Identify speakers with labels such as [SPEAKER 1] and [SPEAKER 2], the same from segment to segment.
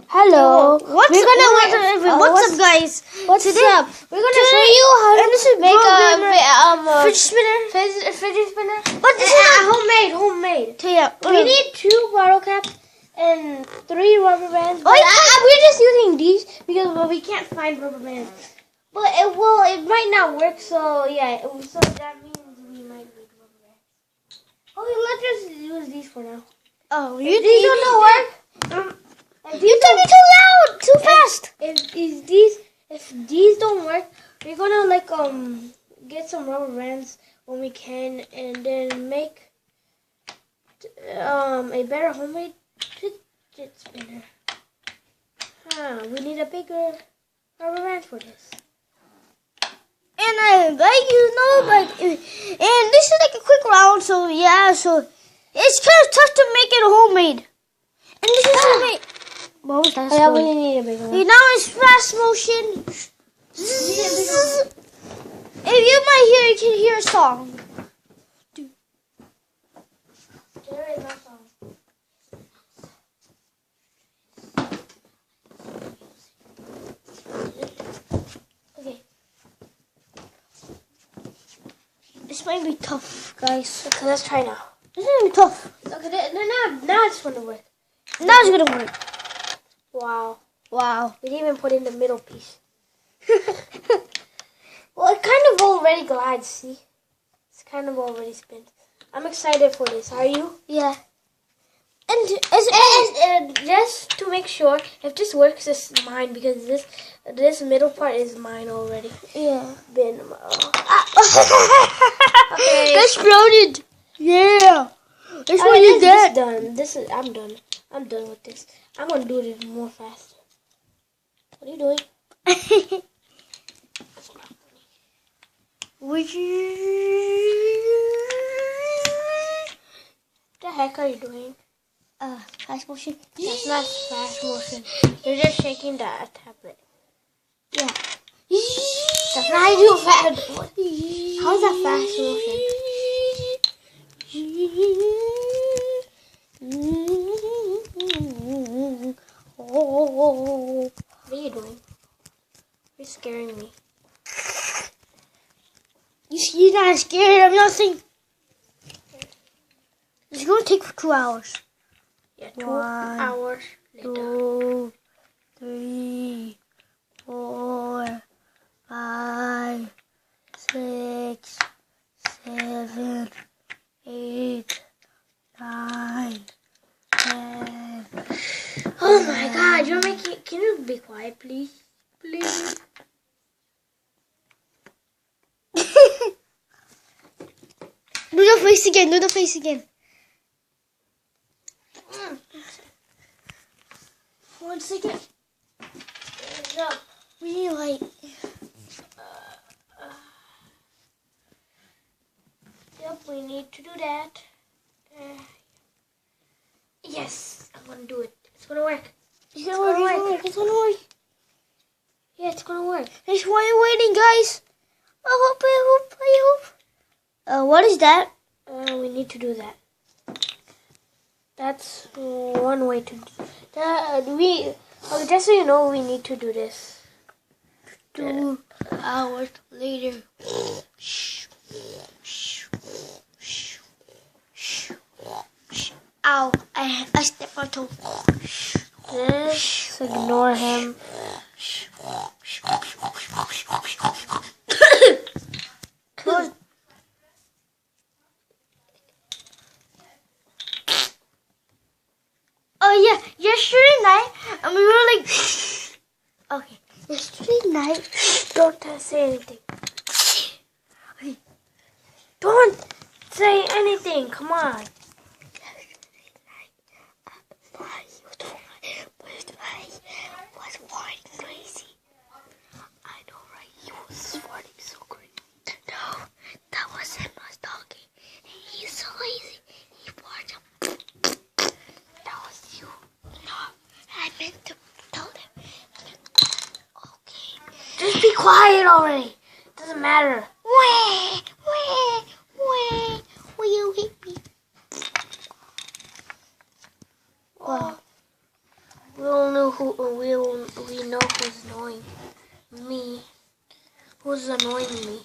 [SPEAKER 1] Hello.
[SPEAKER 2] What's up, guys?
[SPEAKER 1] What's up?
[SPEAKER 2] We're gonna show you how to make a
[SPEAKER 1] fidget spinner.
[SPEAKER 2] fidget spinner.
[SPEAKER 1] But this is
[SPEAKER 2] homemade.
[SPEAKER 1] So yeah,
[SPEAKER 2] We need 2 bottle caps and 3 rubber bands.
[SPEAKER 1] we're just using these
[SPEAKER 2] because we can't find rubber bands. But it might not work. So yeah, so that means we might need rubber bands. Okay, let's just use these for now.
[SPEAKER 1] Oh,
[SPEAKER 2] If these don't work.
[SPEAKER 1] You took it too loud, too fast.
[SPEAKER 2] If these don't work, we're gonna get some rubber bands when we can, and then make a better homemade fidget spinner. We need a bigger rubber band for this.
[SPEAKER 1] And and this is like a quick round, so yeah, so it's kind of tough to make it homemade. And this is homemade. What was that?
[SPEAKER 2] Yeah, we need a bigger one.
[SPEAKER 1] Okay, now it's fast motion. If you might hear, you can hear a song.
[SPEAKER 2] There is no song. Okay.
[SPEAKER 1] This might be tough, guys.
[SPEAKER 2] Okay, let's try now.
[SPEAKER 1] This is gonna be tough.
[SPEAKER 2] Okay, now it's gonna work.
[SPEAKER 1] Now it's gonna work.
[SPEAKER 2] Wow.
[SPEAKER 1] Wow.
[SPEAKER 2] We didn't even put in the middle piece. Well, it kind of already glides, see? It's kind of already spins. I'm excited for this. Are you?
[SPEAKER 1] Yeah.
[SPEAKER 2] And just to make sure, if this works, it's mine because this middle part is mine already.
[SPEAKER 1] Yeah.
[SPEAKER 2] Okay.
[SPEAKER 1] It exploded. Yeah. This one is
[SPEAKER 2] dead. Done. I'm done. I'm done with this. I'm gonna do this more faster. What are you doing?
[SPEAKER 1] What
[SPEAKER 2] the heck are you doing?
[SPEAKER 1] Fast motion.
[SPEAKER 2] That's not fast motion. You're just shaking the tablet.
[SPEAKER 1] Yeah.
[SPEAKER 2] That's not how you do fast. How is that fast motion? What are you doing? You're scaring me.
[SPEAKER 1] You're not scared of nothing. It's going to take for 2 hours.
[SPEAKER 2] Yeah, 2 hours later.
[SPEAKER 1] 2, 3, 4, 5, 6, 7, 8, 9, 10.
[SPEAKER 2] Oh my God! You're making. Can you be quiet, please? Please.
[SPEAKER 1] Do the face again. Do the face again.
[SPEAKER 2] 1 second. No.
[SPEAKER 1] We need light.
[SPEAKER 2] Yep, we need to do that. Yes, I'm gonna do it. It's gonna work.
[SPEAKER 1] It's gonna work. It's gonna work.
[SPEAKER 2] Yeah, it's gonna work.
[SPEAKER 1] That's why you're waiting, guys. I hope. What is that?
[SPEAKER 2] We need to do that. That's one way to do that. Just so you know, we need to do this.
[SPEAKER 1] 2 hours later. Ow, I stepped on toe.
[SPEAKER 2] Just ignore him.
[SPEAKER 1] Oh yeah, yesterday night, and we were like, okay, yesterday night,
[SPEAKER 2] Don't say anything. Okay. Don't say anything. Come on.
[SPEAKER 1] was farting crazy. I know, right? He was farting so crazy. No, that was him. I was talking. He's so lazy. He farted. That was you. No, I meant to tell him. Okay.
[SPEAKER 2] Just be quiet already. Doesn't matter.
[SPEAKER 1] Will you hit me?
[SPEAKER 2] Well, little new
[SPEAKER 1] we know who's annoying me. Who's annoying me?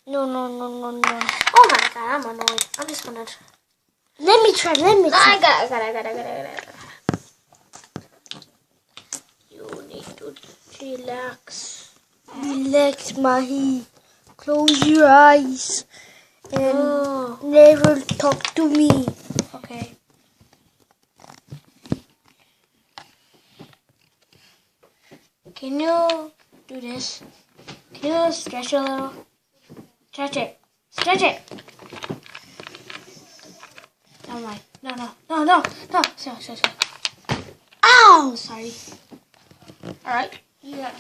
[SPEAKER 2] No.
[SPEAKER 1] Oh my god, I'm annoyed. I'm just gonna.
[SPEAKER 2] Let me try.
[SPEAKER 1] I got it. You need to relax.
[SPEAKER 2] Relax, Mahi. Close your eyes and never talk to me.
[SPEAKER 1] Okay. Can you do this? Can you stretch a little? Stretch it. Oh my. No. Sorry. Ow! Sorry. Alright. Yeah.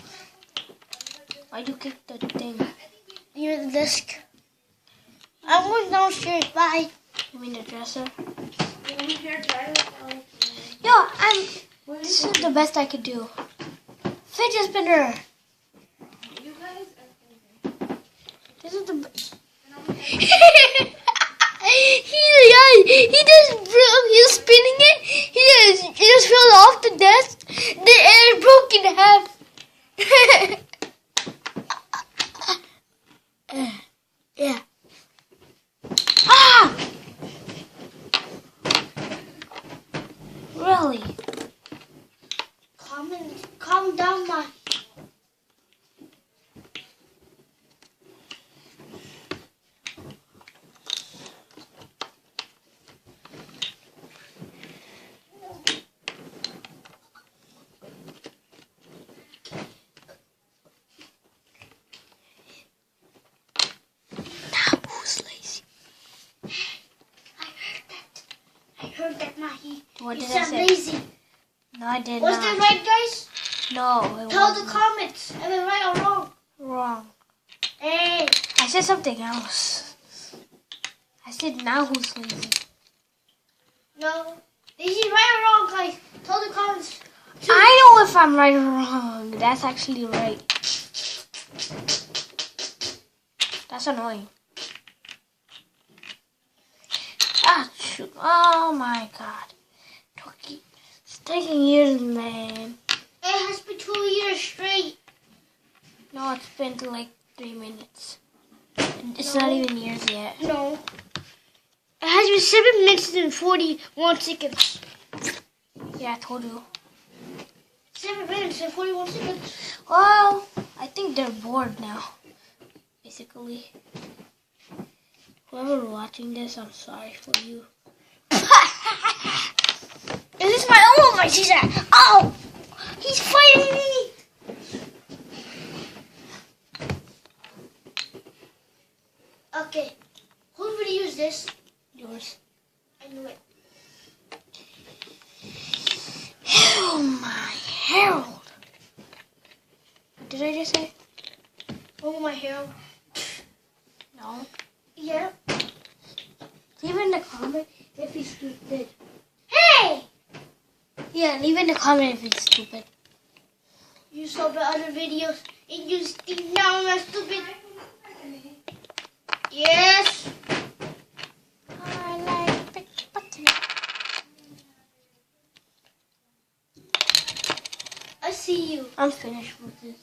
[SPEAKER 1] Why'd you kick the thing?
[SPEAKER 2] You're the disc. I'm going downstairs. Bye.
[SPEAKER 1] You mean the dresser?
[SPEAKER 2] Yo,
[SPEAKER 1] This is the best I could do. Fidget spinner! This is the
[SPEAKER 2] he he's spinning it. He just fell off the desk. The air broke in half. Yeah.
[SPEAKER 1] Ah! Really?
[SPEAKER 2] Calm down, my. I heard that, Mahi.
[SPEAKER 1] What did
[SPEAKER 2] You
[SPEAKER 1] I
[SPEAKER 2] sound
[SPEAKER 1] say?
[SPEAKER 2] lazy.
[SPEAKER 1] No, I did
[SPEAKER 2] Was
[SPEAKER 1] not.
[SPEAKER 2] that right, guys?
[SPEAKER 1] No, it
[SPEAKER 2] Tell
[SPEAKER 1] wasn't.
[SPEAKER 2] the comments. Am I right or wrong?
[SPEAKER 1] Wrong.
[SPEAKER 2] Hey.
[SPEAKER 1] I said something else. I said now who's lazy.
[SPEAKER 2] No. Is he right or wrong, guys? Tell the comments.
[SPEAKER 1] I know if I'm right or wrong. That's actually right. That's annoying. Ah, shoot. Oh my god. It's taking years, man.
[SPEAKER 2] It has been 2 years straight.
[SPEAKER 1] No, it's been like 3 minutes. It's not even years yet.
[SPEAKER 2] No. It has been 7 minutes and 41 seconds.
[SPEAKER 1] Yeah, I told you.
[SPEAKER 2] 7 minutes and 41 seconds.
[SPEAKER 1] Well, I think they're bored now. Basically. Whoever watching this, I'm sorry for you.
[SPEAKER 2] Is this my own my teacher? Oh! He's fighting me! Okay. Who would use this?
[SPEAKER 1] Yours.
[SPEAKER 2] I knew it.
[SPEAKER 1] Oh my Harold. What did I just say?
[SPEAKER 2] Oh, my hair.
[SPEAKER 1] No.
[SPEAKER 2] Yeah.
[SPEAKER 1] Leave in the comment if he's stupid.
[SPEAKER 2] Hey!
[SPEAKER 1] Yeah, leave in the comment if he's stupid.
[SPEAKER 2] You saw the other videos and you think now I'm stupid. Yes.
[SPEAKER 1] I like big button.
[SPEAKER 2] I see you.
[SPEAKER 1] I'm finished with this.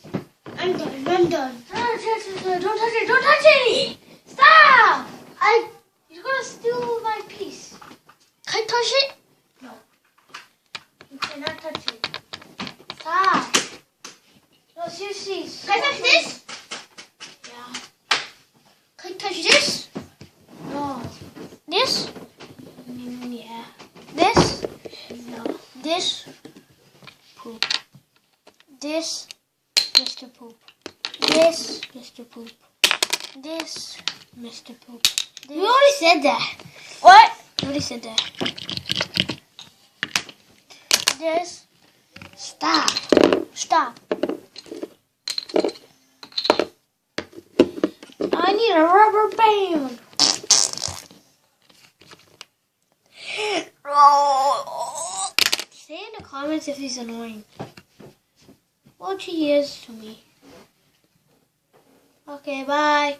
[SPEAKER 2] I'm done. I'm done.
[SPEAKER 1] Don't touch it! Don't touch it! Stop! You're gonna steal my piece.
[SPEAKER 2] Can I touch it?
[SPEAKER 1] No.
[SPEAKER 2] You cannot touch it.
[SPEAKER 1] Stop. No, seriously.
[SPEAKER 2] Can I touch this?
[SPEAKER 1] Yeah.
[SPEAKER 2] Can I touch this?
[SPEAKER 1] No.
[SPEAKER 2] This?
[SPEAKER 1] Yeah.
[SPEAKER 2] This?
[SPEAKER 1] No.
[SPEAKER 2] This?
[SPEAKER 1] Poop. This, Mr. Poop.
[SPEAKER 2] This?
[SPEAKER 1] Mr. Poop.
[SPEAKER 2] This?
[SPEAKER 1] Mr. Poop.
[SPEAKER 2] You already said that.
[SPEAKER 1] What? You already said that.
[SPEAKER 2] This?
[SPEAKER 1] Stop.
[SPEAKER 2] Stop.
[SPEAKER 1] I need a rubber band. Say in the comments if he's annoying. Well, he is to me. Okay, bye.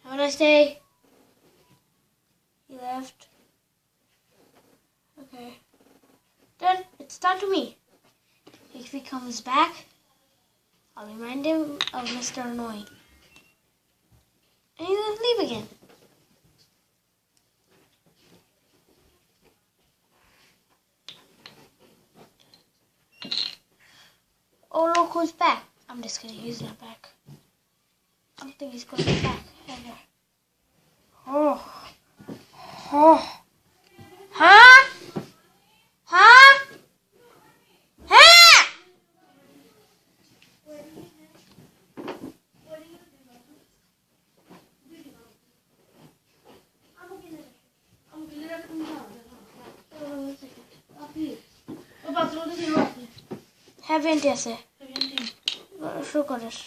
[SPEAKER 1] Have a nice day. He left. Okay. Then
[SPEAKER 2] talk to me. If he comes back, I'll remind him of Mr. Annoying. And he's gonna leave again. Oh, look who's back. I'm just kidding, he's not back. I don't think he's going to be back ever. Oh. Oh. Huh? Huh? Huh? Have you answer? Show us.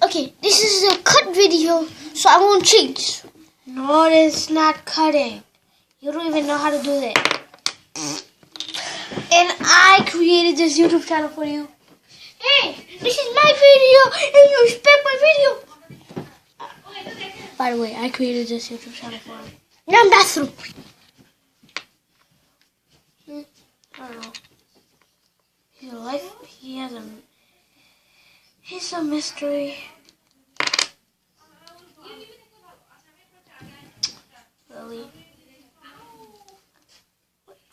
[SPEAKER 2] Okay, this is a cut video, so I won't change. No, it's not cutting. You don't even know how to do that. And I created this YouTube channel for you. Hey, this is my video, and you respect my video. By the way, I created this YouTube channel for him. Now bathroom. I don't know. He's a life. He's a mystery. Really?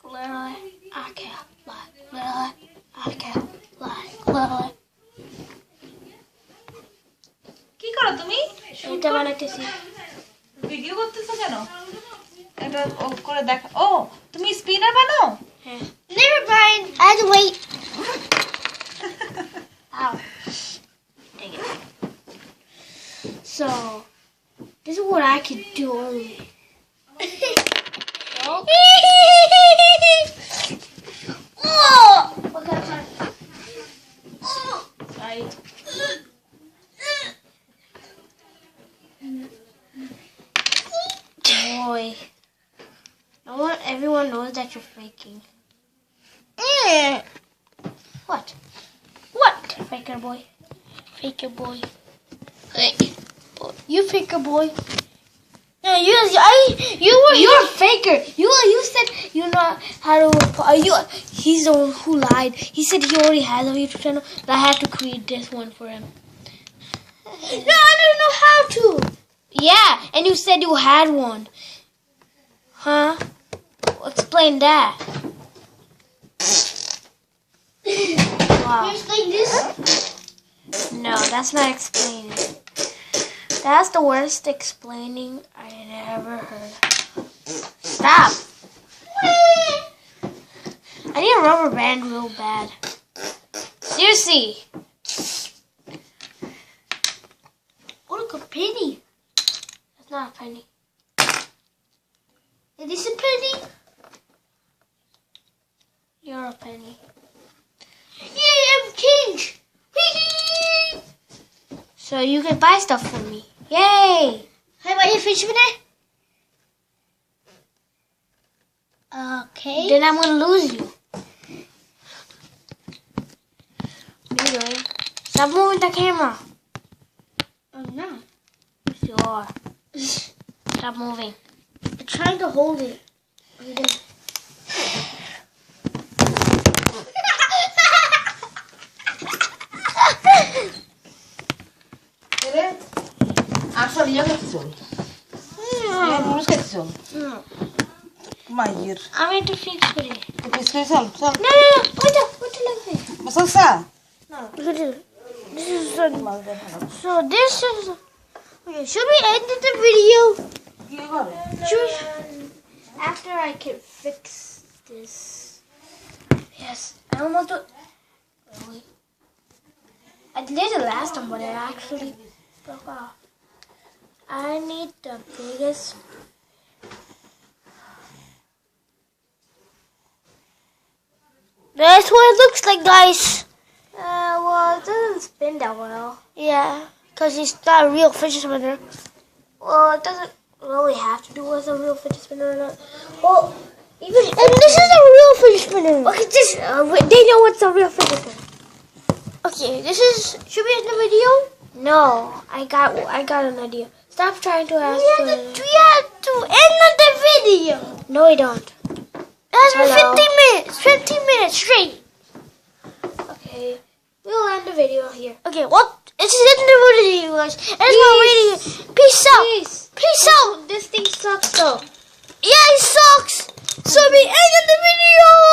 [SPEAKER 2] Literally, I can't lie. Literally, I can't lie. Literally.
[SPEAKER 3] কি করো তুমি?
[SPEAKER 2] এটা বানাইতেছি।
[SPEAKER 3] Video করতেছো কেন? এটা of করে দেখা। ও, তুমি স্পিনার বানাও?
[SPEAKER 2] হ্যাঁ। Never mind. I had to wait. Ow. Dang it. So, this is what I could do only. Oh. Okay, sorry. Sorry. Boy. I want everyone knows that you're faking. What? What? Faker boy. Faker boy. Fake. You faker boy. No, you're a faker. You said you know how to. He's the one who lied. He said he already has a YouTube channel, but I had to create this one for him. No, I don't know how to. Yeah, and you said you had one. Huh? Explain that. Wow. You explain this? No, that's not explaining. That's the worst explaining I had ever heard. Stop. I need a rubber band real bad. Seriously. Oh, look, a penny. That's not a penny. Is this a penny? You're a penny. Yeah, I'm king. So you can buy stuff for me. Yay! How about your fish spinner? Okay. Then I'm gonna lose you. What are you doing? Stop moving the camera. I'm not. Yes, you are. Stop moving. I'm trying to hold it.
[SPEAKER 3] আসলে ইয়া করছো rules করছো মাইর
[SPEAKER 2] আমি একটু fix করি
[SPEAKER 3] fix করে চল চল
[SPEAKER 2] না ওটা লাগবে
[SPEAKER 3] বসলসা
[SPEAKER 2] no so this is okay, should we end the video? After I can fix this. Yes, I almost do. Really? I did it last time, but it actually broke off. I need the biggest. That's what it looks like, guys. Well, it doesn't spin that well. Yeah, because it's not a real fidget spinner. Well, it doesn't really have to do with a real fidget spinner or not. Well, and this is a real fidget spinner. Okay, they know what's a real fidget spinner. Okay, this is. Should we end the video? No, I got an idea. Stop trying to ask. We have to end the video. No, we don't. has been
[SPEAKER 1] Hello.
[SPEAKER 2] 15 minutes. 15 minutes straight.
[SPEAKER 1] Okay, we'll end the video here.
[SPEAKER 2] Okay, well, it's the end of the video, guys. That's my video. Peace out. Peace out.
[SPEAKER 1] This thing sucks though.
[SPEAKER 2] Yeah, it sucks. So we ended the video.